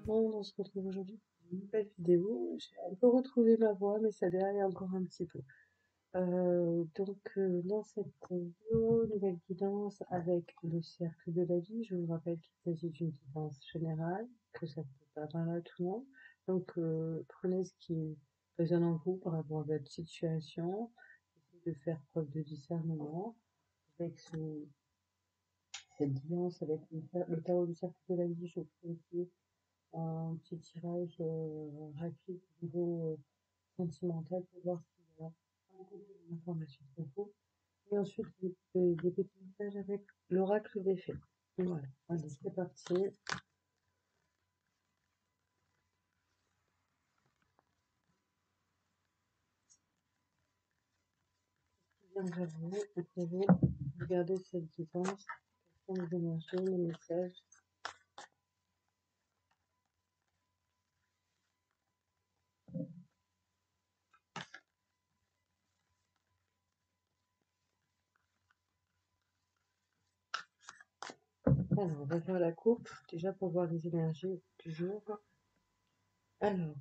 monde, on se retrouve aujourd'hui pour une nouvelle vidéo. J'ai un peu retrouvé ma voix, mais ça déraille encore un petit peu. Dans cette vidéo, nouvelle guidance avec le cercle de la vie. Je vous rappelle qu'il s'agit d'une guidance générale, que ça ne peut pas parler à tout le monde. Prenez ce qui résonne en vous par rapport à votre situation. Essayez de faire preuve de discernement avec cette guidance, avec le tarot du cercle de la vie. Je vous fais aussi un petit tirage rapide au niveau sentimental pour voir s'il y a un peu d'informations qu'il faut. Et ensuite, des petits messages avec l'oracle des fées. Voilà, allez, c'est parti. Viendra vous, vous pouvez regarder cette guidance, quelles sont les énergies, les messages. Alors, on va faire la coupe, déjà pour voir les énergies du jour. Alors,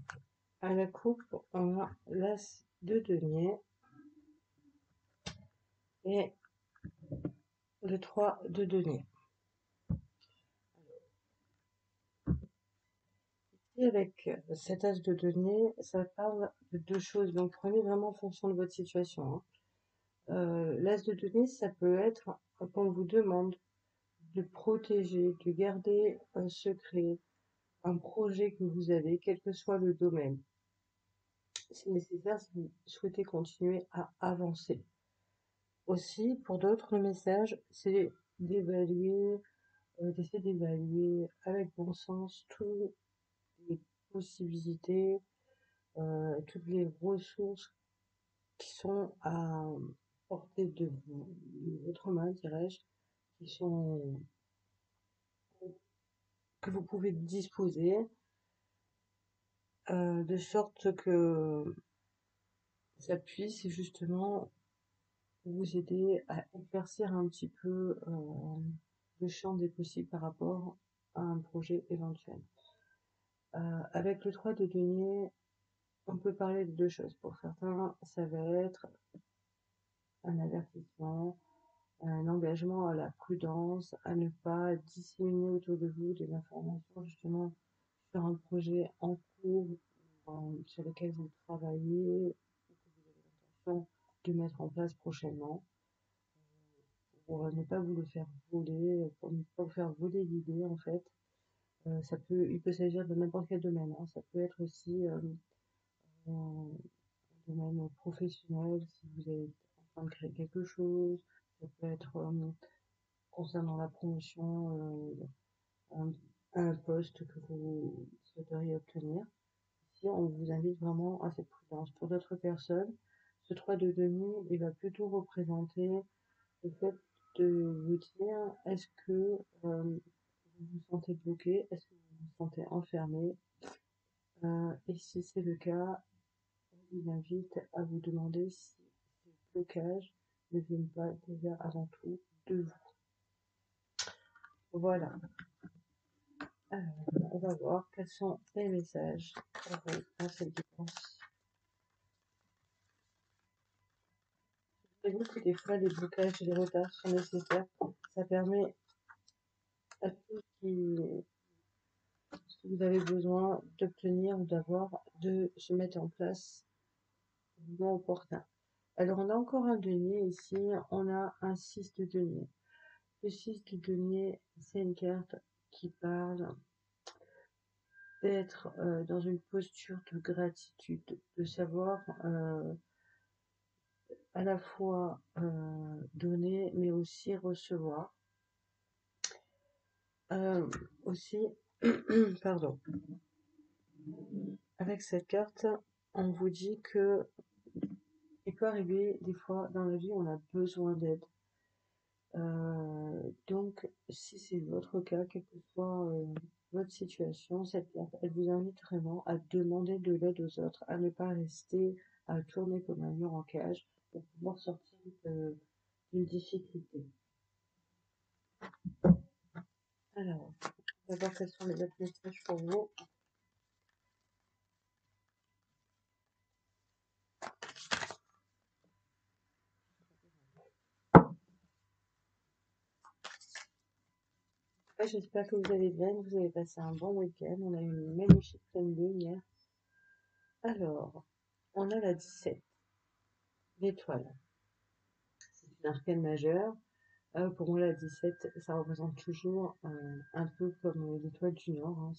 à la coupe, on a l'as de denier et le 3 de denier. Et avec cet as de denier, ça parle de deux choses. Donc, prenez vraiment en fonction de votre situation. L'as de denier, ça peut être qu'on vous demande de protéger, de garder un secret, un projet que vous avez, quel que soit le domaine. C'est nécessaire si vous souhaitez continuer à avancer. Aussi, pour d'autres, le message, c'est d'évaluer, d'essayer d'évaluer avec bon sens toutes les possibilités, toutes les ressources qui sont à portée de votre main, dirais-je, qui sont que vous pouvez disposer, de sorte que ça puisse justement vous aider à éclaircir un petit peu le champ des possibles par rapport à un projet éventuel. Avec le 3 de denier, on peut parler de deux choses. Pour certains, ça va être un avertissement, un engagement à la prudence, à ne pas disséminer autour de vous des informations justement sur un projet en cours sur lequel vous travaillez ou que vous avez l'intention de mettre en place prochainement pour ne pas vous le faire voler, pour ne pas vous faire voler l'idée en fait. Il peut s'agir de n'importe quel domaine, hein. Ça peut être aussi un domaine professionnel si vous êtes en train de créer quelque chose. Ça peut être concernant la promotion un, un poste que vous souhaiteriez obtenir. Ici, on vous invite vraiment à cette prudence. Pour d'autres personnes, ce 3 de denier, il va plutôt représenter le fait de vous dire est-ce que vous vous sentez bloqué, est-ce que vous vous sentez enfermé, et si c'est le cas, on vous invite à vous demander si ces blocages ne viennent pas déjà avant tout de vous. Voilà. Alors, on va voir quels sont les messages pour vous dans cette guidance. Savez-vous que des fois les blocages et les retards sont nécessaires? Ça permet à tout ce que vous avez besoin d'obtenir ou d'avoir, de se mettre en place au moment opportun. Alors on a encore un denier ici, on a un 6 de denier. Le 6 de denier, c'est une carte qui parle d'être dans une posture de gratitude, de savoir à la fois donner mais aussi recevoir. Aussi, pardon, avec cette carte, on vous dit que il peut arriver des fois dans la vie on a besoin d'aide. Donc, si c'est votre cas, quelle que soit votre situation, cette carte, elle vous invite vraiment à demander de l'aide aux autres, à ne pas rester à tourner comme un mur en cage pour pouvoir sortir d'une difficulté. Alors, on va voir quels sont les autres messages pour vous. Ouais, j'espère que vous allez bien, que vous avez passé un bon week-end. On a eu une magnifique pleine lune hier. Alors, on a la 17, l'étoile. C'est une arcane majeure. Pour moi, la 17, ça représente toujours un peu comme l'étoile du Nord, hein.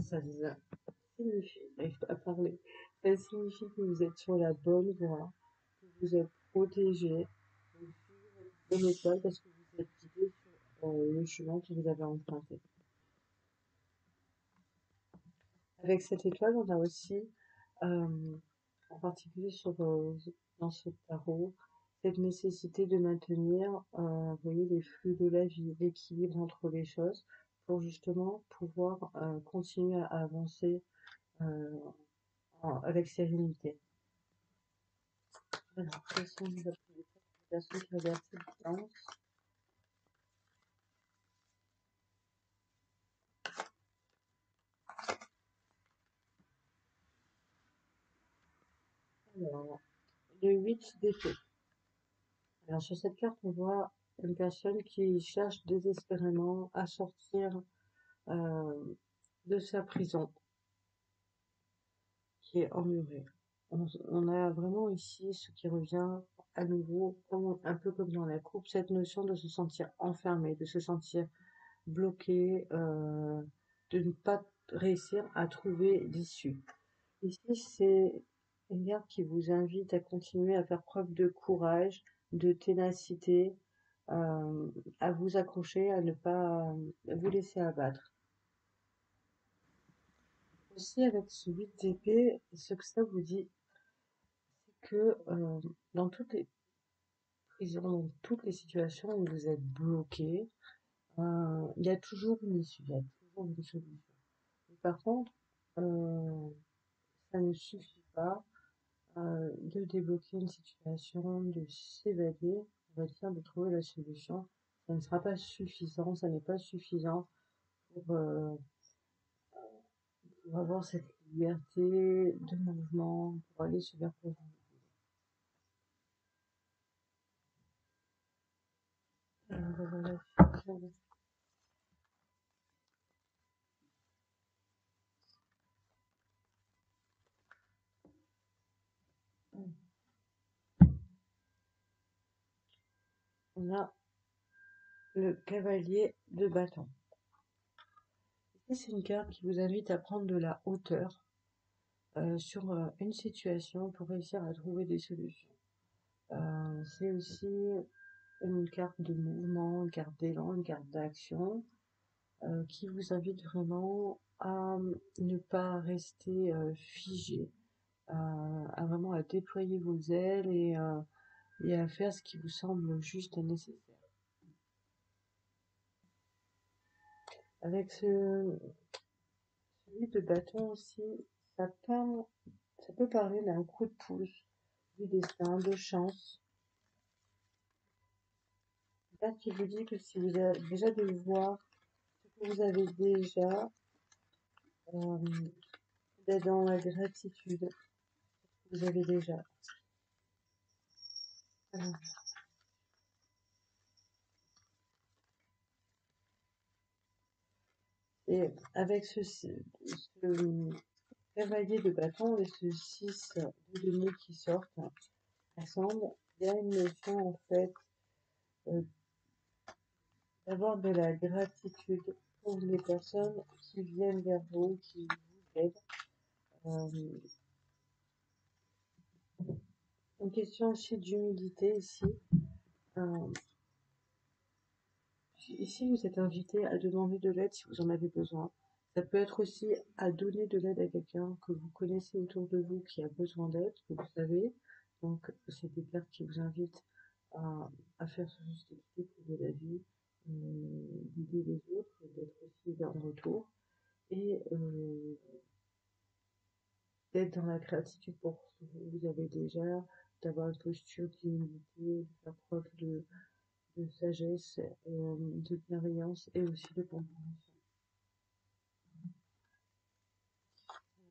Ça signifie, j'arrive pas à parler, ça signifie que vous êtes sur la bonne voie, que vous êtes protégé, que vous suivez votre bonne étoile parce que vous êtes guidé sur le chemin que vous avez emprunté. Avec cette étoile, on a aussi, euh, en particulier dans ce tarot, cette nécessité de maintenir, vous voyez, les flux de la vie, l'équilibre entre les choses, pour justement pouvoir continuer à avancer euh, avec sérénité. Voilà, quelles sont les personnes qui regardent cette séance? Alors, le 8 d'épée. Alors, sur cette carte, on voit une personne qui cherche désespérément à sortir euh, de sa prison, qui est emmurée. On a vraiment ici ce qui revient à nouveau, un peu comme dans la coupe, cette notion de se sentir enfermé, de se sentir bloqué, de ne pas réussir à trouver d'issue. Ici, c'est une carte qui vous invite à continuer à faire preuve de courage, de ténacité, euh, à vous accrocher, à ne pas vous laisser abattre. Aussi, avec ce 8 d'épée, ce que ça vous dit, c'est que dans toutes les prisons, dans toutes les situations où vous êtes bloqué, il y a toujours une issue, il y a toujours une solution. Mais par contre, euh, ça ne suffit pas de débloquer une situation, de s'évader, on va dire, de trouver la solution. Ça ne sera pas suffisant, ça n'est pas suffisant pour avoir cette liberté de mouvement, pour aller se vers quoi vous voulez. On a le cavalier de bâton. Ici, c'est une carte qui vous invite à prendre de la hauteur sur une situation pour réussir à trouver des solutions. C'est aussi une carte de mouvement, une carte d'élan, une carte d'action qui vous invite vraiment à ne pas rester figé, à vraiment à déployer vos ailes et à faire ce qui vous semble juste et nécessaire. Avec celui de bâton aussi, ça, ça peut parler d'un coup de pouce, du destin, de chance. Là, qui vous dit que si vous avez déjà de voir ce que vous avez déjà, euh, d'être dans la gratitude que vous avez déjà. Voilà. Et avec ce cavalier de bâton et ce 6 de denier qui sortent ensemble, il y a une notion en fait euh, d'avoir de la gratitude pour les personnes qui viennent vers vous, qui vous aident. Euh, une question aussi d'humilité ici. Euh, Ici, vous êtes invité à demander de l'aide si vous en avez besoin. Ça peut être aussi à donner de l'aide à quelqu'un que vous connaissez autour de vous qui a besoin d'aide, que vous savez. Donc, c'est des cartes qui vous invitent à faire ce juste équilibre de la vie, d'aider les autres, d'être aussi en retour et d'être dans la gratitude pour ce que vous avez déjà, d'avoir une posture d'humilité, de faire preuve de sagesse, de bienveillance et aussi de compréhension.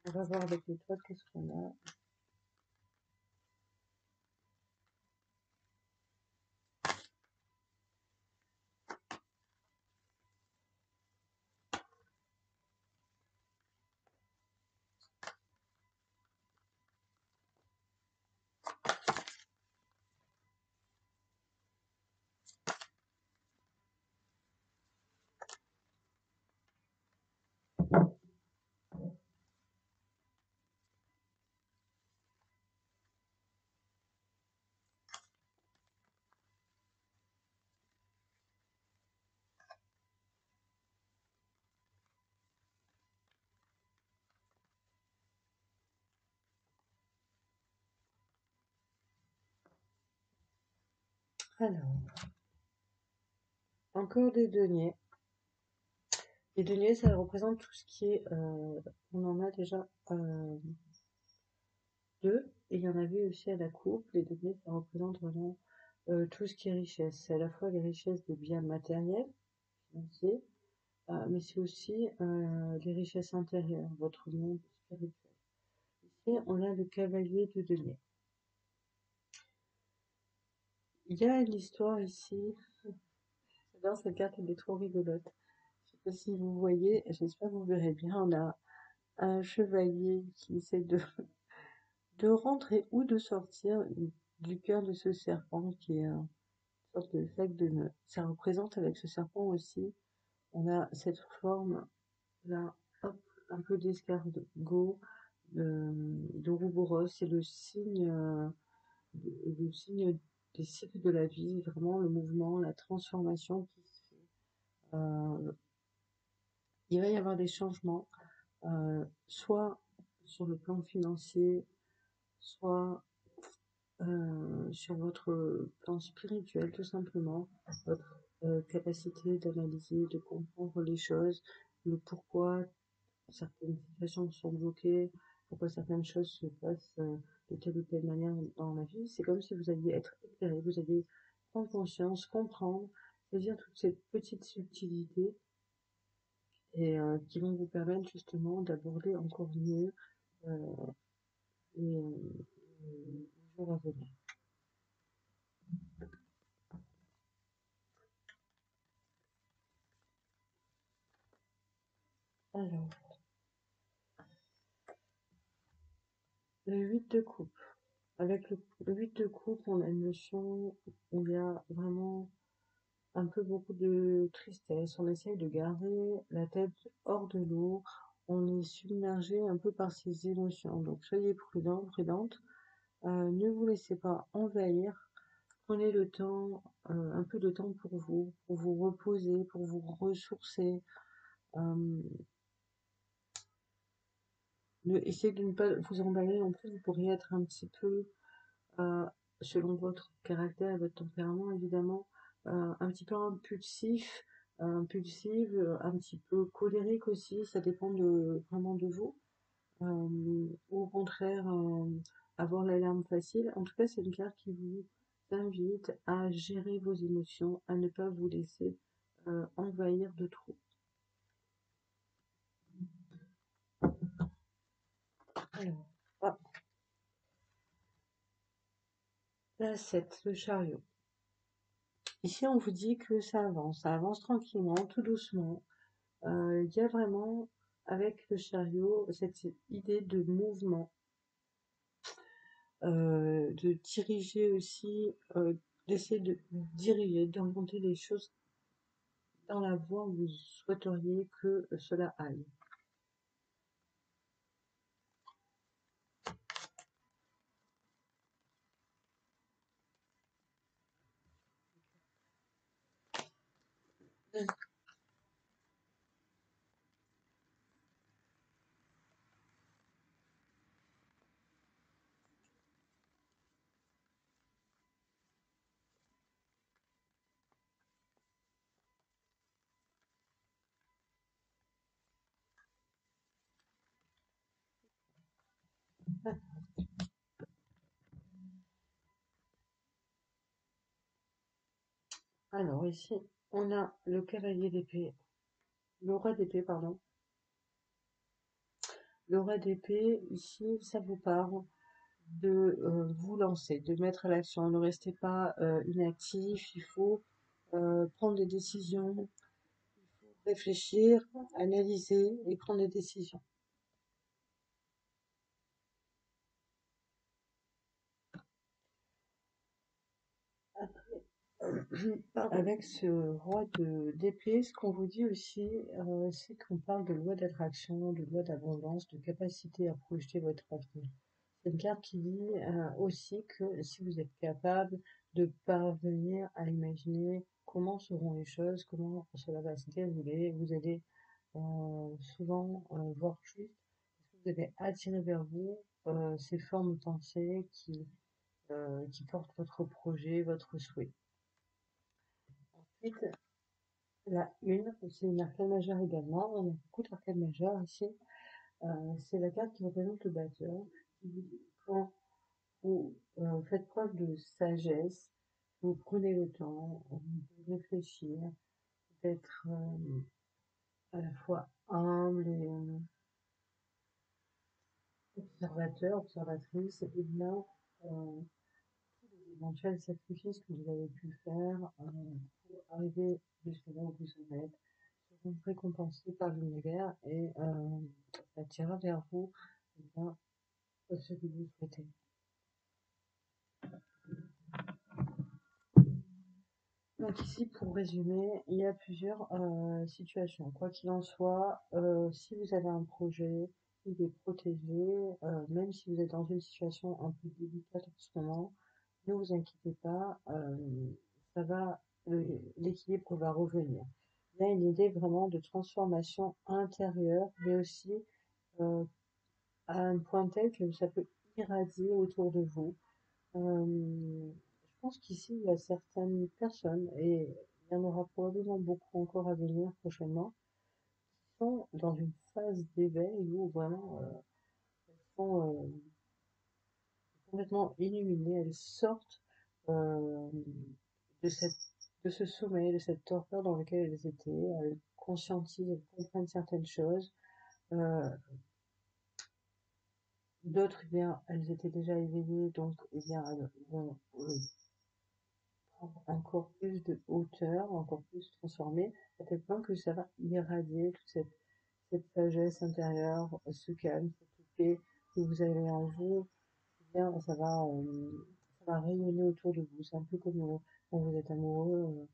On va voir avec les trois qu'est-ce qu'on a. Alors, encore des deniers. Les deniers, ça représente tout ce qui est... on en a déjà deux, et il y en avait aussi à la coupe. Les deniers, ça représente vraiment tout ce qui est richesse. C'est à la fois les richesses de biens matériels, financiers, mais c'est aussi les richesses intérieures, votre monde spirituel. Ici, on a le cavalier de deniers. Il y a une histoire ici. J'adore cette carte, elle est trop rigolote. Je sais pas si vous voyez, j'espère que vous verrez bien. On a un chevalier qui essaie de rentrer ou de sortir du cœur de ce serpent qui est une sorte de sac de nœud. Ça représente avec ce serpent aussi, on a cette forme là, hop, un peu d'escargot, d'Ouroboros, c'est le signe des cycles de la vie, vraiment le mouvement, la transformation qui se fait. Il va y avoir des changements, soit sur le plan financier, soit sur votre plan spirituel, tout simplement, votre capacité d'analyser, de comprendre les choses, le pourquoi certaines situations sont bloquées, pourquoi certaines choses se passent de telle ou telle manière dans la vie. C'est comme si vous alliez être éclairé, vous alliez prendre conscience, comprendre, c'est-à-dire toutes ces petites subtilités et qui vont vous permettre justement d'aborder encore mieux euh, les jours à venir. Alors, le 8 de coupe. Avec le 8 de coupe, on a une notion où il y a vraiment un peu beaucoup de tristesse. On essaye de garder la tête hors de l'eau. On est submergé un peu par ces émotions. Donc soyez prudents, prudentes. Ne vous laissez pas envahir. Prenez le temps, un peu de temps pour vous reposer, pour vous ressourcer. Euh, Essayez de ne pas vous emballer non plus. Vous pourriez être un petit peu euh, selon votre caractère et votre tempérament, évidemment, un petit peu impulsif, un petit peu colérique aussi, ça dépend vraiment de vous. Ou au contraire, avoir l'alarme facile. En tout cas, c'est une carte qui vous invite à gérer vos émotions, à ne pas vous laisser envahir de trop. Alors, ah, la 7, le chariot. Ici, on vous dit que ça avance tranquillement, tout doucement. Il y a vraiment, avec le chariot, cette idée de mouvement, de diriger aussi, d'essayer de diriger, d'orienter les choses dans la voie où vous souhaiteriez que cela aille. Alors ici, on a le cavalier d'épée, le roi d'épée, pardon. Le roi d'épée, ici, ça vous parle de vous lancer, de mettre à l'action. Ne restez pas inactif, il faut prendre des décisions, réfléchir, analyser et prendre des décisions. Avec ce roi d'épée, ce qu'on vous dit aussi, c'est qu'on parle de loi d'attraction, de loi d'abondance, de capacité à projeter votre avenir. C'est une carte qui dit aussi que si vous êtes capable de parvenir à imaginer comment seront les choses, comment cela va se dérouler, vous allez souvent voir juste, vous allez attirer vers vous ces formes de pensée qui portent votre projet, votre souhait. Ensuite, la une, c'est une arcane majeure également. On a beaucoup d'arcanes majeures ici. C'est la carte qui représente le batteur, qui vous dit quand vous faites preuve de sagesse, vous prenez le temps de réfléchir, d'être à la fois humble et observateur, observatrice, et bien tous les éventuels sacrifices que vous avez pu faire pour arriver jusqu'à là où vous en êtes seront récompensés par l'univers et ça tirera vers vous eh bien, ce que vous souhaitez. Donc ici, pour résumer, il y a plusieurs situations. Quoi qu'il en soit, si vous avez un projet, il est protégé, même si vous êtes dans une situation un peu délicate en ce moment, ne vous inquiétez pas, ça va, l'équilibre va revenir. Il y a une idée vraiment de transformation intérieure, mais aussi à un point tel que ça peut irradier autour de vous. Je pense qu'ici, il y a certaines personnes, et il y en aura probablement beaucoup encore à venir prochainement, qui sont dans une phase d'éveil où vraiment elles sont complètement illuminées, elles sortent euh, de de ce sommeil, de cette torpeur dans lequel elles étaient, elles conscientisent, elles comprennent certaines choses. Euh, D'autres, eh bien, elles étaient déjà éveillées, donc, eh bien, elles vont prendre encore plus de hauteur, encore plus transformer, à tel point que ça va irradier toute cette sagesse intérieure, ce calme, cette paix que vous avez en vous, eh bien, ça va rayonner autour de vous. C'est un peu comme quand vous êtes amoureux,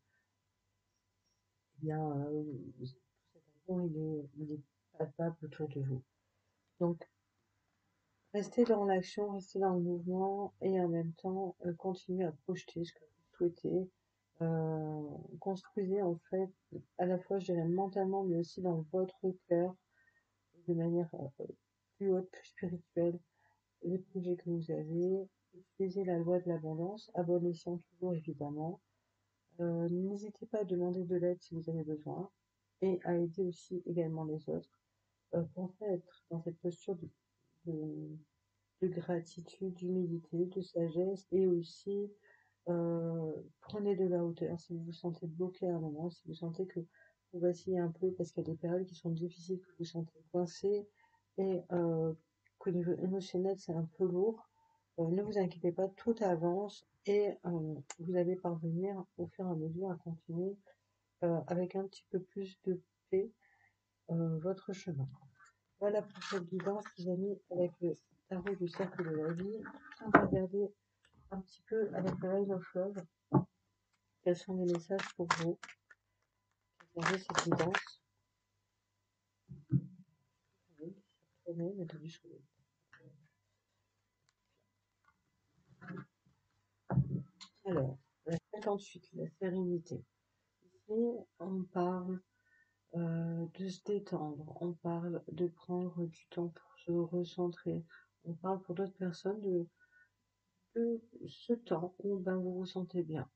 eh bien, tout cet amour, il est palpable autour de vous. Donc, restez dans l'action, restez dans le mouvement et en même temps, continuez à projeter ce que vous souhaitez. Euh, Construisez en fait à la fois, je dirais mentalement, mais aussi dans votre cœur, de manière plus haute, plus spirituelle, les projets que vous avez. Utilisez la loi de l'abondance, à bon escient toujours évidemment. N'hésitez pas à demander de l'aide si vous avez besoin et à aider aussi également les autres. Pensez à être dans cette posture de de gratitude, d'humilité, de sagesse et aussi prenez de la hauteur si vous vous sentez bloqué à un moment, si vous sentez que vous vacillez un peu parce qu'il y a des périodes qui sont difficiles, que vous vous sentez coincé et qu'au niveau émotionnel c'est un peu lourd, ne vous inquiétez pas, tout avance et vous allez parvenir au fur et à mesure à continuer avec un petit peu plus de paix votre chemin. Voilà pour cette guidance, les amis, avec le tarot du cercle de la vie. On va regarder un petit peu avec le Line of Love. Quels sont les messages pour vous? Regardez cette guidance. Alors, la 58, la sérénité. Ici, on parle de se détendre, on parle de prendre du temps pour se recentrer, on parle pour d'autres personnes de ce temps où ben, vous vous sentez bien.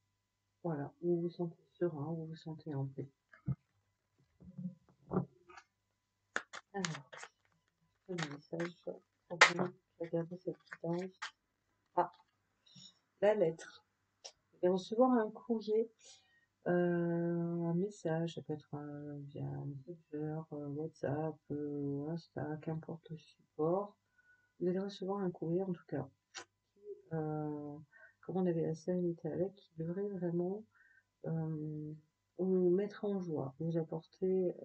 Voilà, où vous vous sentez serein, où vous vous sentez en paix. Alors, le message pour vous, regardez cette guidance. Ah, la lettre. Vous allez recevoir un courrier, un message, ça peut être via Messenger, WhatsApp, Insta, qu'importe le support. Vous allez recevoir un courrier en tout cas, comme on avait la sérénité avec, qui devrait vraiment vous mettre en joie, vous apporter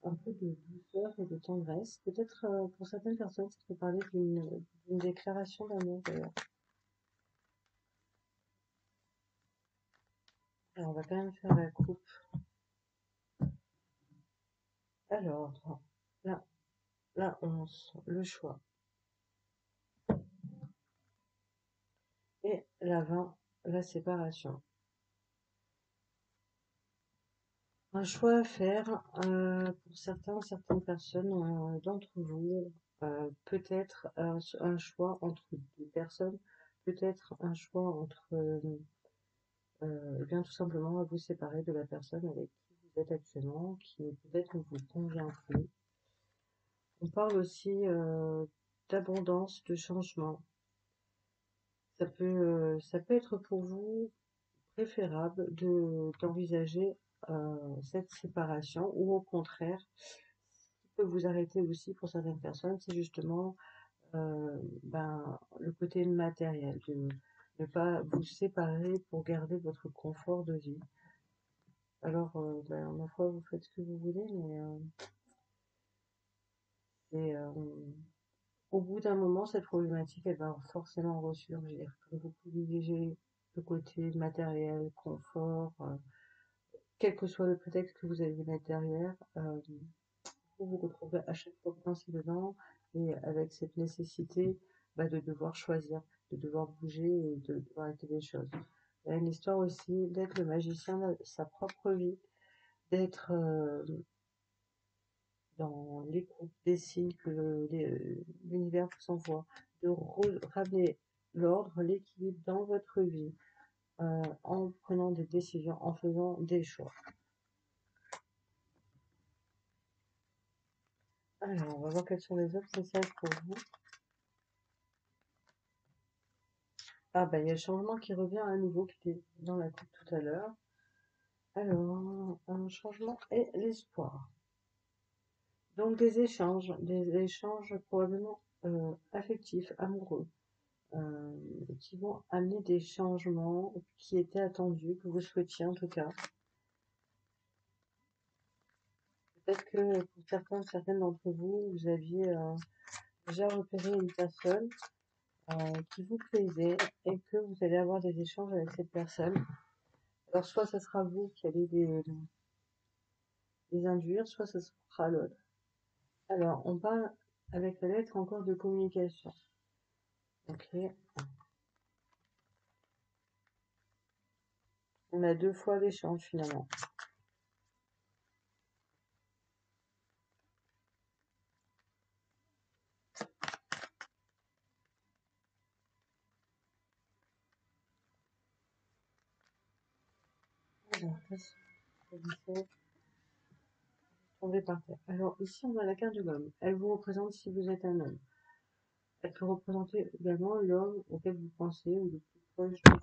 un peu de douceur et de tendresse. Peut-être pour certaines personnes, ça peut parler d'une déclaration d'amour d'ailleurs. Alors, on va quand même faire la coupe. Alors, la 11, le choix. Et la 20, la séparation. Un choix à faire pour certaines personnes d'entre vous, peut-être un choix entre deux personnes, peut-être un choix entre et bien tout simplement à vous séparer de la personne avec qui vous êtes actuellement, qui peut-être ne vous convient plus. On parle aussi d'abondance, de changement. Ça peut être pour vous préférable d'envisager cette séparation ou au contraire, ce qui peut vous arrêter aussi pour certaines personnes, c'est justement le côté matériel, de ne pas vous séparer pour garder votre confort de vie. Alors, ma foi, vous faites ce que vous voulez, mais c'est, au bout d'un moment, cette problématique, elle va forcément ressurgir. Quand vous privilégiez le côté matériel, confort, quel que soit le prétexte que vous allez mettre derrière, vous vous retrouvez à chaque fois coincé dedans et avec cette nécessité de devoir choisir, de devoir bouger et de devoir arrêter des choses. Il y a une histoire aussi d'être le magicien de sa propre vie, d'être dans l'écoute des signes que l'univers vous envoie, de ramener l'ordre, l'équilibre dans votre vie en prenant des décisions, en faisant des choix. Alors, on va voir quels sont les autres messages pour vous. Ah, il y a le changement qui revient à nouveau, qui était dans la coupe tout à l'heure. Alors, un changement et l'espoir. Donc, des échanges probablement affectifs, amoureux, qui vont amener des changements qui étaient attendus, que vous souhaitiez en tout cas. Peut-être que pour certaines d'entre vous, vous aviez déjà repéré une personne qui vous plaisait et que vous allez avoir des échanges avec cette personne. Alors, soit ce sera vous qui allez les induire, soit ce sera l'autre. Alors, on parle avec la lettre encore de communication. Ok. On a deux fois l'échange finalement. Alors, tomber par terre. Alors, ici, on a la carte de l'homme. Elle vous représente si vous êtes un homme. Elle peut représenter également l'homme auquel vous pensez ou le plus proche de vous.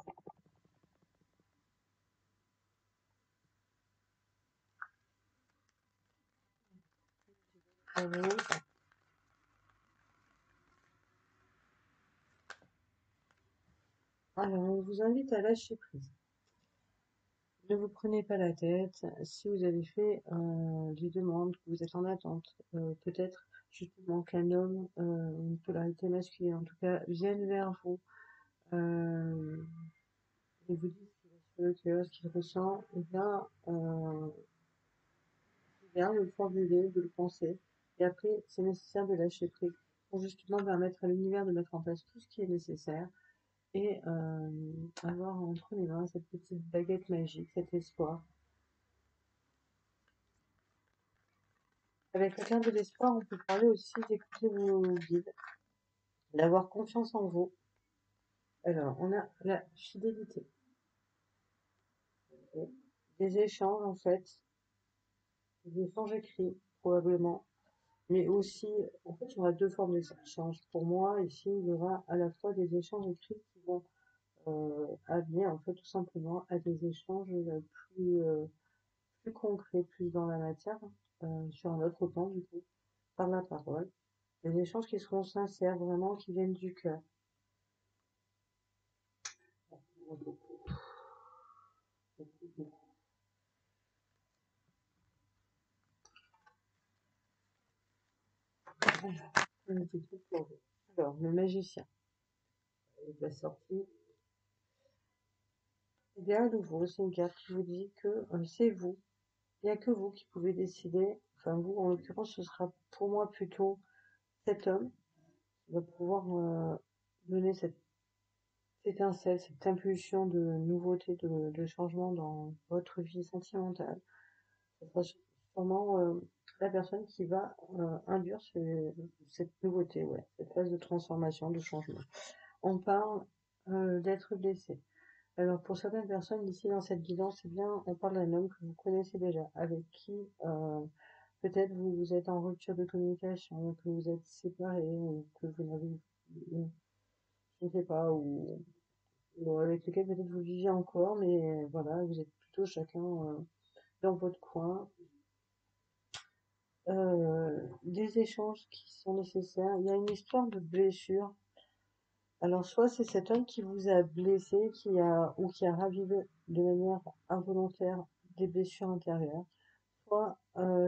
Alors, on vous invite à lâcher prise. Ne vous prenez pas la tête. Si vous avez fait des demandes, que vous êtes en attente, peut-être justement qu'un homme, une polarité masculine en tout cas, vienne vers vous et vous dit ce qu'il a sur le cœur, ce qu'il ressent, et bien le formuler, de le penser. Et après, c'est nécessaire de lâcher prise pour justement permettre à l'univers de mettre en place tout ce qui est nécessaire et avoir entre les mains cette petite baguette magique, cet espoir. Avec la carte de l'espoir, on peut parler aussi d'écouter vos guides, d'avoir confiance en vous. Alors, on a la fidélité, des échanges en fait, des échanges écrits probablement, mais aussi, en fait, il y aura deux formes d'échanges. Pour moi, ici, il y aura à la fois des échanges écrits qui vont amener en fait tout simplement à des échanges plus concrets, plus dans la matière, sur un autre plan du coup, par la parole. Des échanges qui seront sincères, vraiment, qui viennent du cœur. Alors, le magicien, il va sortir. Eh bien, à nouveau, c'est une carte qui vous dit que c'est vous. Il n'y a que vous qui pouvez décider. Enfin, vous, en l'occurrence, ce sera pour moi plutôt cet homme qui va pouvoir donner cette étincelle, cette impulsion de nouveauté, de changement dans votre vie sentimentale. Ce sera sûrement la personne qui va induire cette nouveauté, ouais, cette phase de transformation, de changement. On parle d'être blessé. Alors pour certaines personnes ici dans cette guidance, eh bien, on parle d'un homme que vous connaissez déjà, avec qui peut-être vous êtes en rupture de communication, que vous êtes séparés, ou que vous n'avez, je ne sais pas, ou avec lequel peut-être vous vivez encore, mais voilà, vous êtes plutôt chacun dans votre coin. Des échanges qui sont nécessaires. Il y a une histoire de blessure. Alors, soit c'est cet homme qui vous a blessé, ou qui a ravivé de manière involontaire des blessures intérieures, soit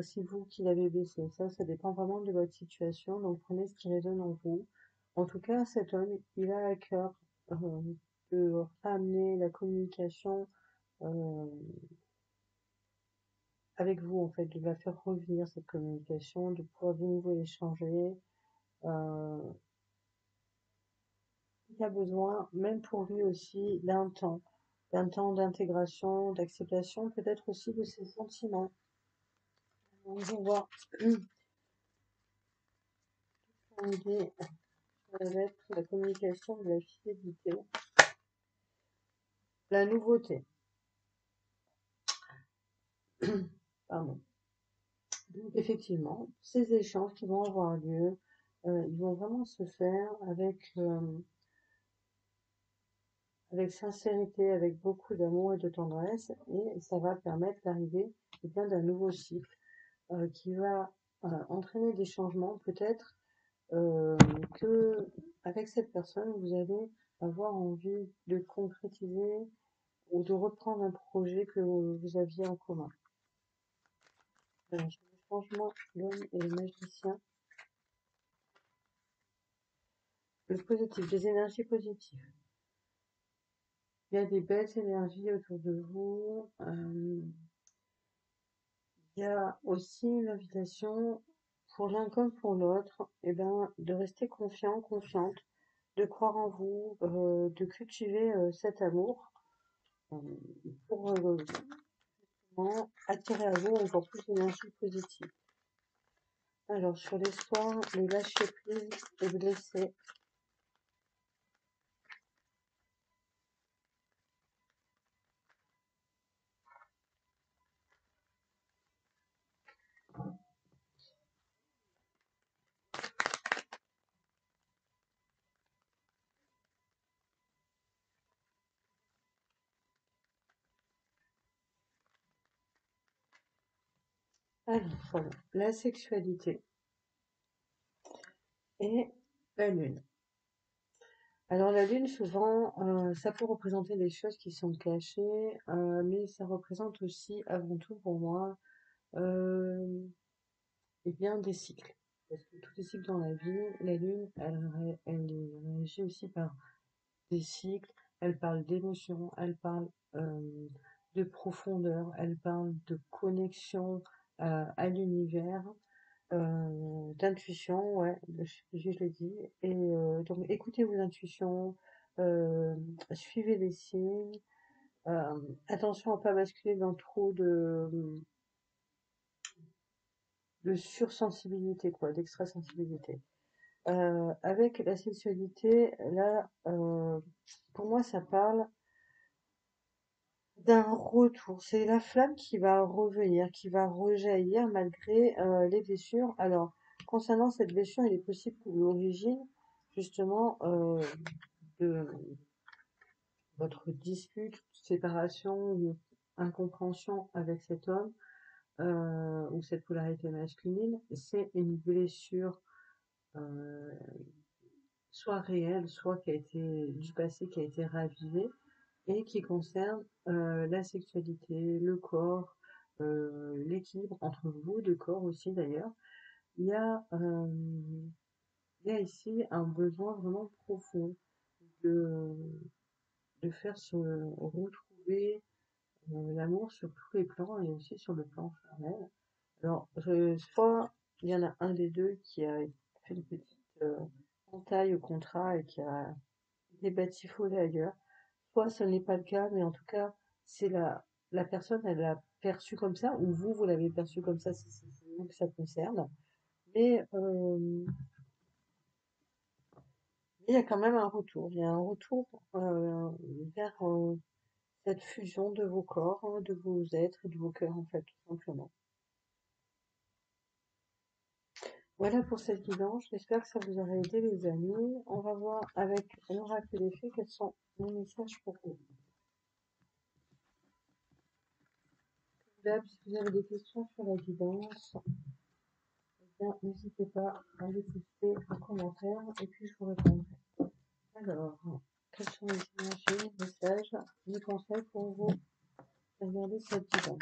c'est vous qui l'avez blessé. Ça dépend vraiment de votre situation. Donc, prenez ce qui résonne en vous. En tout cas, cet homme, il a à cœur euh, de ramener la communication euh, avec vous, en fait, de la faire revenir cette communication, de pouvoir de nouveau échanger. Euh, il a besoin, même pour lui aussi, d'un temps d'intégration, d'acceptation, peut-être aussi de ses sentiments. On va voir on dit sur la lettre, la communication de la fidélité, la nouveauté. Pardon. Donc, effectivement, ces échanges qui vont avoir lieu, ils vont vraiment se faire avec sincérité, avec beaucoup d'amour et de tendresse, et ça va permettre l'arrivée d'un nouveau cycle qui va entraîner des changements, peut-être que avec cette personne, vous allez avoir envie de concrétiser ou de reprendre un projet que vous aviez en commun. Alors, sur le changement, l'homme et le magicien, le positif, des énergies positives. Il y a des belles énergies autour de vous. Il y a aussi l'invitation pour l'un comme pour l'autre, de rester confiant, confiante, de croire en vous, de cultiver cet amour euh, pour vraiment attirer à vous encore plus d'énergie positive. Alors sur l'espoir, le lâcher prise et blessé. Alors voilà, la sexualité et la lune. Alors la lune, souvent, ça peut représenter des choses qui sont cachées, mais ça représente aussi, avant tout pour moi, euh, eh bien des cycles. Parce que tous les cycles dans la vie, la lune, elle réagit aussi par des cycles, elle parle d'émotions, elle parle de profondeur, elle parle de connexion à l'univers, d'intuition, ouais, je l'ai dit. Et donc écoutez vos intuitions, euh, suivez les signes, attention à ne pas basculer dans trop de sursensibilité, quoi, d'extrasensibilité. Avec la sexualité, là, pour moi, ça parle d'un retour. C'est la flamme qui va revenir, qui va rejaillir malgré les blessures. Alors, concernant cette blessure, il est possible que l'origine, justement, de votre dispute, séparation ou incompréhension avec cet homme ou cette polarité masculine, c'est une blessure euh, soit réelle, soit qui a été du passé, qui a été ravivée et qui concerne la sexualité, le corps, l'équilibre entre vous deux corps aussi d'ailleurs. Il y a, euh, il y a ici un besoin vraiment profond de, de faire se retrouver l'amour sur tous les plans et aussi sur le plan charnel. Alors, soit il y en a un des deux qui a fait une petite entaille au contrat et qui a été batifolé ailleurs, soit ce n'est pas le cas, mais en tout cas, c'est la personne, elle l'a perçu comme ça, ou vous, vous l'avez perçu comme ça, si c'est vous que ça concerne. Mais il y a quand même un retour. Il y a un retour vers cette fusion de vos corps, hein, de vos êtres et de vos cœurs, en fait, tout simplement. Voilà pour cette guidance. J'espère que ça vous aura aidé, les amis. On va voir avec l'oracle des fées quels sont les messages pour vous. Si vous avez des questions sur la guidance, eh bien, n'hésitez pas à les poster en commentaire et puis je vous répondrai. Alors, quels sont les énergies, les messages, les conseils pour vous regarder cette guidance?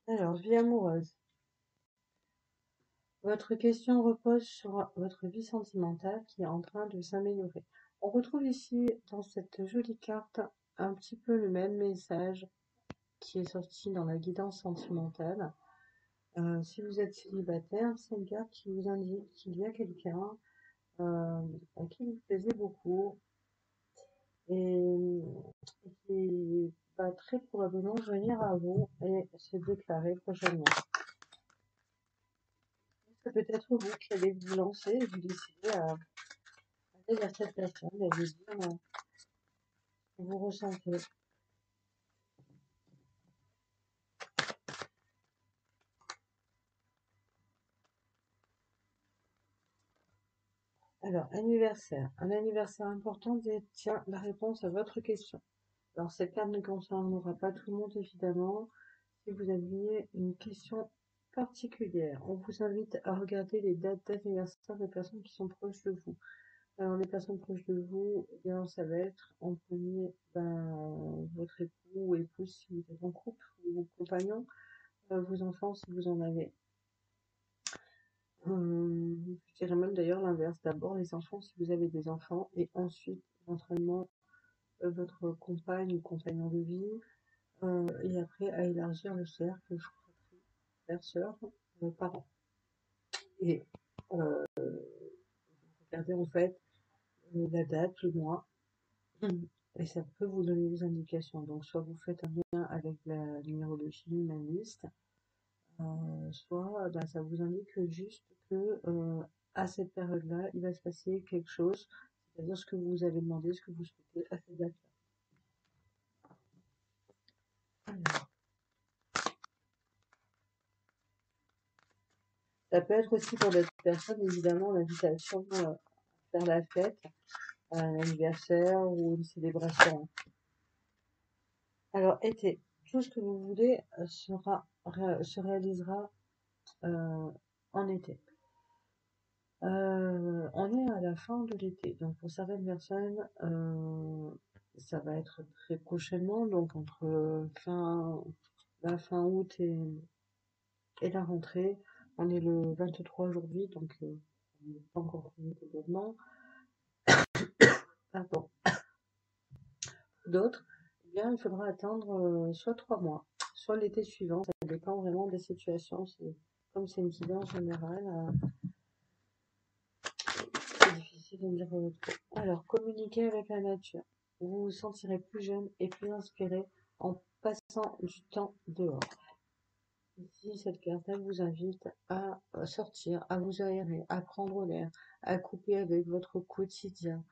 Alors, vie amoureuse. Votre question repose sur votre vie sentimentale qui est en train de s'améliorer. On retrouve ici, dans cette jolie carte, un petit peu le même message qui est sorti dans la guidance sentimentale. Si vous êtes célibataire, c'est une carte qui vous indique qu'il y a quelqu'un à qui vous plaisez beaucoup et qui va très probablement venir à vous et se déclarer prochainement. C'est peut-être vous qui allez vous lancer et vous décider à aller vers cette personne et lui dire ce que vous ressentez. Alors, anniversaire. Un anniversaire important détient la réponse à votre question. Alors, cette carte ne concernera pas tout le monde, évidemment. Si vous aviez une question particulière, on vous invite à regarder les dates d'anniversaire des personnes qui sont proches de vous. Alors, les personnes proches de vous, eh bien, ça va être en premier votre époux ou épouse si vous êtes en couple, ou vos compagnons, vos enfants si vous en avez. Je dirais même d'ailleurs l'inverse. D'abord les enfants si vous avez des enfants et ensuite éventuellement votre compagne ou compagnon de vie et après à élargir le cercle frères, sœurs, parents. Et regardez en fait la date, le mois et ça peut vous donner des indications. Donc soit vous faites un lien avec la numérologie humaniste, soit ça vous indique juste que à cette période-là, il va se passer quelque chose, c'est-à-dire ce que vous avez demandé, ce que vous souhaitez à cette date-là. Alors, ça peut être aussi pour d'autres personnes, évidemment, l'invitation à faire la fête, à un anniversaire ou une célébration. Alors, été, tout ce que vous voulez se réalisera en été. On est à la fin de l'été, donc pour certaines personnes, ça va être très prochainement, donc entre la fin août et la rentrée. On est le 23 aujourd'hui, donc on n'est pas encore fini complètement. Pardon. D'autres, eh bien, il faudra attendre soit 3 mois, soit l'été suivant. Ça dépend vraiment des situations. Comme c'est une guidance générale, c'est difficile de dire trop. Alors, communiquer avec la nature. Vous vous sentirez plus jeune et plus inspiré en passant du temps dehors. Ici, cette carte vous invite à sortir, à vous aérer, à prendre l'air, à couper avec votre quotidien,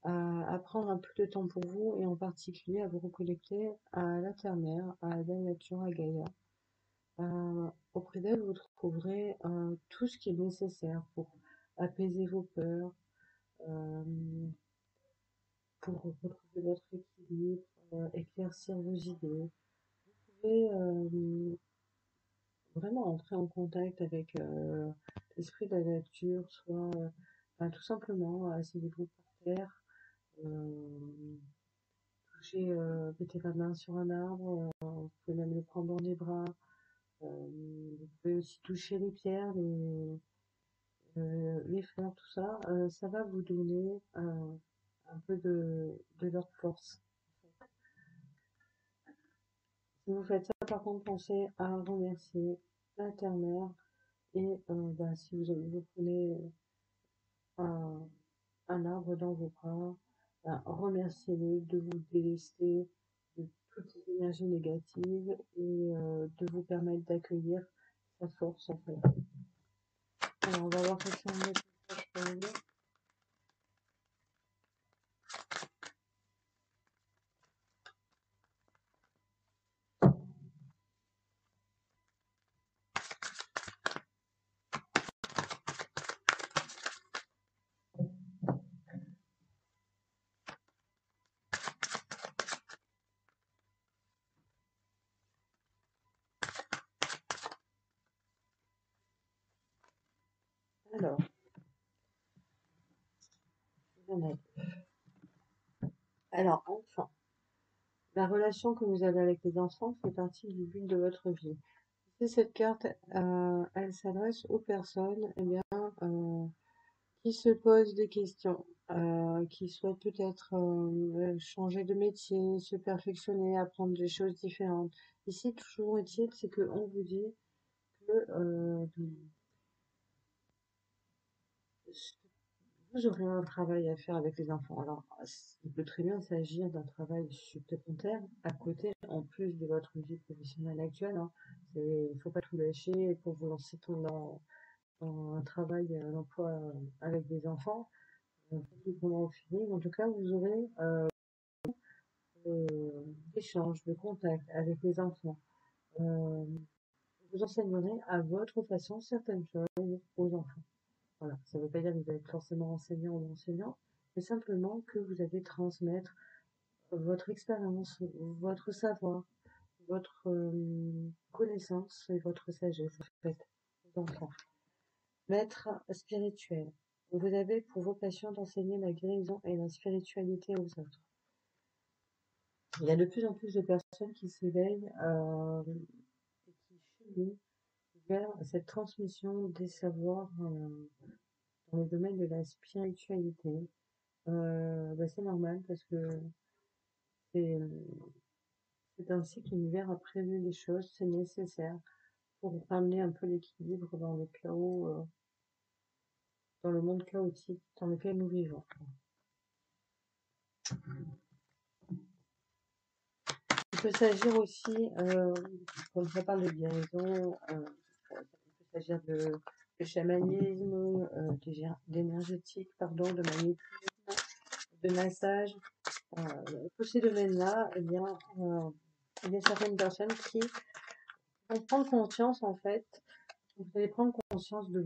à prendre un peu de temps pour vous et en particulier à vous reconnecter à la terre-mère, à la nature, à Gaïa. Auprès d'elle, vous trouverez tout ce qui est nécessaire pour apaiser vos peurs, euh, pour retrouver votre équilibre, éclaircir vos idées. Vous pouvez vraiment entrer en contact avec l'esprit de la nature, soit tout simplement asseyez-vous par terre, mettez la main sur un arbre, vous pouvez même le prendre dans les bras, Vous pouvez aussi toucher les pierres, les fleurs, tout ça. Ça va vous donner un peu de leur force. Si vous faites ça, par contre, pensez à remercier la terre-mère et si vous prenez un, un arbre dans vos bras, remerciez-le de vous délester de toutes les énergies négatives et de vous permettre d'accueillir sa force en fait. Alors on va voir quels sont les messages pour vous. Alors, enfin, la relation que vous avez avec les enfants fait partie du but de votre vie. Si cette carte, elle s'adresse aux personnes, eh bien, qui se posent des questions, qui souhaitent peut-être changer de métier, se perfectionner, apprendre des choses différentes. Ici, toujours est-il, c'est qu'on vous dit que vous aurez un travail à faire avec les enfants. Alors, il peut très bien s'agir d'un travail supplémentaire à côté, en plus de votre vie professionnelle actuelle. Hein. Il ne faut pas tout lâcher pour vous lancer dans un travail, un emploi avec des enfants. Comment vous finir. En tout cas, vous aurez d'échanges, de contact avec les enfants. Euh, vous enseignerez à votre façon certaines choses aux enfants. Voilà, ça ne veut pas dire que vous allez être forcément enseignant ou enseignant, mais simplement que vous allez transmettre votre expérience, votre savoir, votre connaissance et votre sagesse en fait aux enfants. Maître spirituel. Vous avez pour vocation d'enseigner la guérison et la spiritualité aux autres. Il y a de plus en plus de personnes qui s'éveillent et qui cheminent vers cette transmission des savoirs dans le domaine de la spiritualité. C'est normal parce que c'est ainsi que l'univers a prévu les choses, c'est nécessaire pour ramener un peu l'équilibre dans le chaos, dans le monde chaotique dans lequel nous vivons. Il peut s'agir aussi, quand on parle de guérison, il peut s'agir de chamanisme, d'énergétique, de magnétisme, de massage. Tous ces domaines-là, il y a certaines personnes qui vont prendre conscience, en fait, vous allez prendre conscience de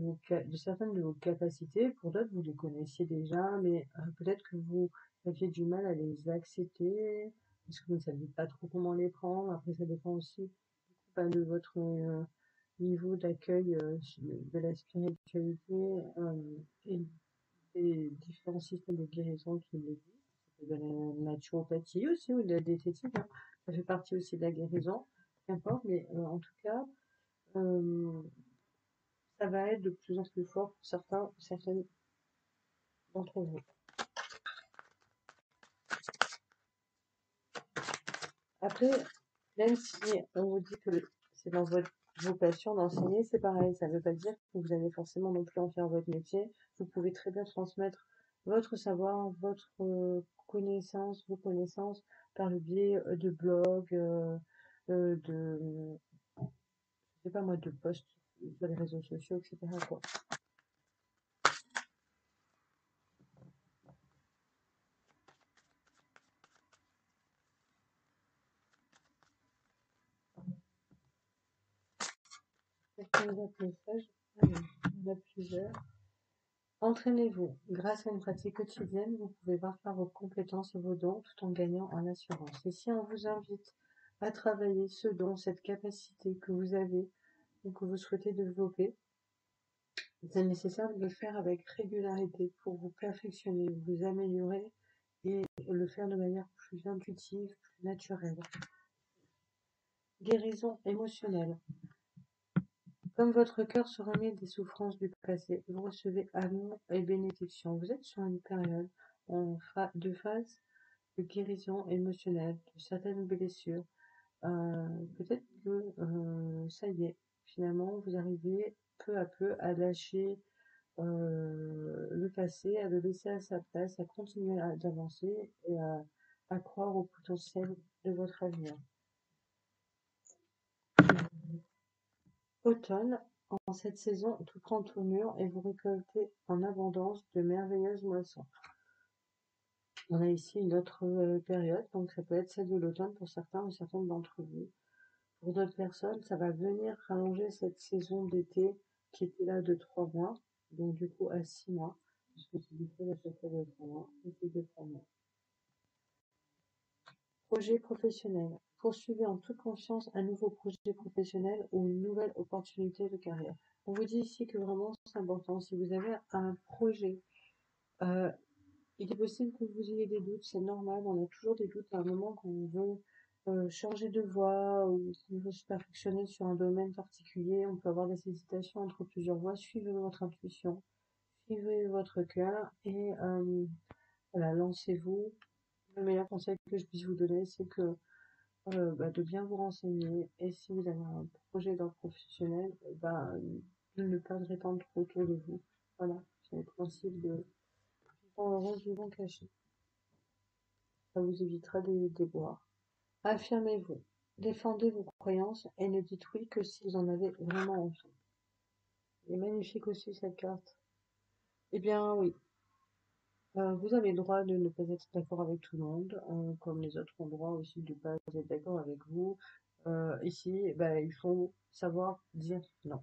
certaines de vos capacités. Pour d'autres, vous les connaissiez déjà, mais peut-être que vous aviez du mal à les accepter, parce que vous ne saviez pas trop comment les prendre. Après, ça dépend aussi de votre niveau d'accueil de la spiritualité et des différents systèmes de guérison qui existent. De la naturopathie aussi, ou de la diététique, hein. Ça fait partie aussi de la guérison, qu'importe, mais en tout cas, ça va être de plus en plus fort pour certaines d'entre vous. Après, même si on vous dit que c'est dans votre vocation d'enseigner, c'est pareil, ça ne veut pas dire que vous allez forcément non plus en faire votre métier. Vous pouvez très bien transmettre votre savoir, votre connaissance, vos connaissances par le biais de blogs, de, je sais pas moi, de posts sur les réseaux sociaux, etc. quoi. Quelques autres messages. Allez, il y en a plusieurs. Entraînez-vous. Grâce à une pratique quotidienne, vous pouvez voir par vos compétences et vos dons tout en gagnant en assurance. Et si on vous invite à travailler ce don, cette capacité que vous avez ou que vous souhaitez développer, c'est nécessaire de le faire avec régularité pour vous perfectionner, vous améliorer et le faire de manière plus intuitive, plus naturelle. Guérison émotionnelle. Comme votre cœur se remet des souffrances du passé, vous recevez amour et bénédiction. Vous êtes sur une période de phase de guérison émotionnelle de certaines blessures. Peut-être que ça y est, finalement, vous arrivez peu à peu à lâcher le passé, à le laisser à sa place, à continuer d'avancer et à croire au potentiel de votre avenir. Automne, en cette saison, tout prend tournure et vous récoltez en abondance de merveilleuses moissons. On a ici une autre période, donc ça peut être celle de l'automne pour certains ou certaines d'entre vous. Pour d'autres personnes, ça va venir rallonger cette saison d'été qui était là de 3 mois, donc du coup à 6 mois, puisque c'est du coup à chaque fois de 3 mois, et c'est de 3 mois. Projet professionnel. Poursuivez en toute confiance un nouveau projet professionnel ou une nouvelle opportunité de carrière. On vous dit ici que vraiment c'est important. Si vous avez un projet, euh, il est possible que vous ayez des doutes, c'est normal. On a toujours des doutes à un moment quand on veut changer de voie ou qu'on veut se perfectionner sur un domaine particulier. On peut avoir des hésitations entre plusieurs voies. Suivez votre intuition, suivez votre cœur et voilà, lancez-vous. Le meilleur conseil que je puisse vous donner, c'est que de bien vous renseigner et si vous avez un projet dans le professionnel, de ne pas répandre trop autour de vous. Voilà, c'est le principe de vivant heureux, vivant caché. Ça vous évitera des déboires. Affirmez-vous, défendez vos croyances et ne dites oui que si vous en avez vraiment envie. Elle est magnifique aussi cette carte. Eh bien oui, vous avez le droit de ne pas être d'accord avec tout le monde, comme les autres ont le droit aussi de ne pas être d'accord avec vous. Ici, il faut savoir dire non.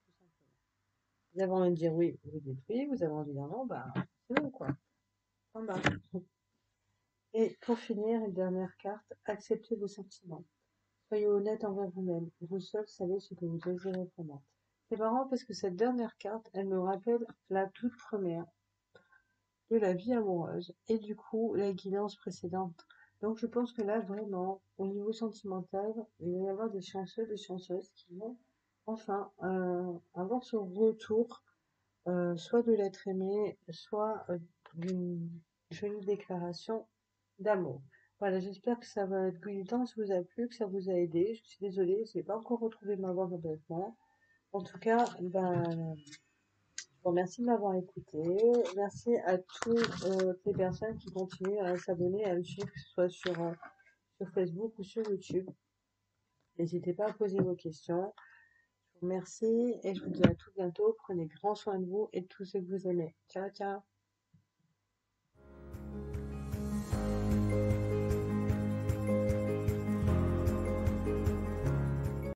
Tout simplement. Vous avez envie de dire oui, vous dites oui. Vous avez envie de dire non, c'est non, quoi. Point barre. Et pour finir, une dernière carte, acceptez vos sentiments. Soyez honnête envers vous-même. Vous seul savez ce que vous désirez vraiment. C'est marrant parce que cette dernière carte, elle me rappelle la toute première de la vie amoureuse et du coup la guidance précédente. Donc je pense que là vraiment, au niveau sentimental, il va y avoir des chanceux, des chanceuses qui vont enfin avoir ce retour, soit de l'être aimé, soit d'une jolie déclaration d'amour. Voilà, j'espère que ça va être guidance vous a plu, que ça vous a aidé. Je suis désolée, je n'ai pas encore retrouvé ma voix complètement. En tout cas, je vous remercie de m'avoir écouté. Merci à toutes les personnes qui continuent à s'abonner, à me suivre, que ce soit sur Facebook ou sur YouTube. N'hésitez pas à poser vos questions. Je vous remercie et je vous dis à tout bientôt. Prenez grand soin de vous et de tous ceux que vous aimez. Ciao, ciao.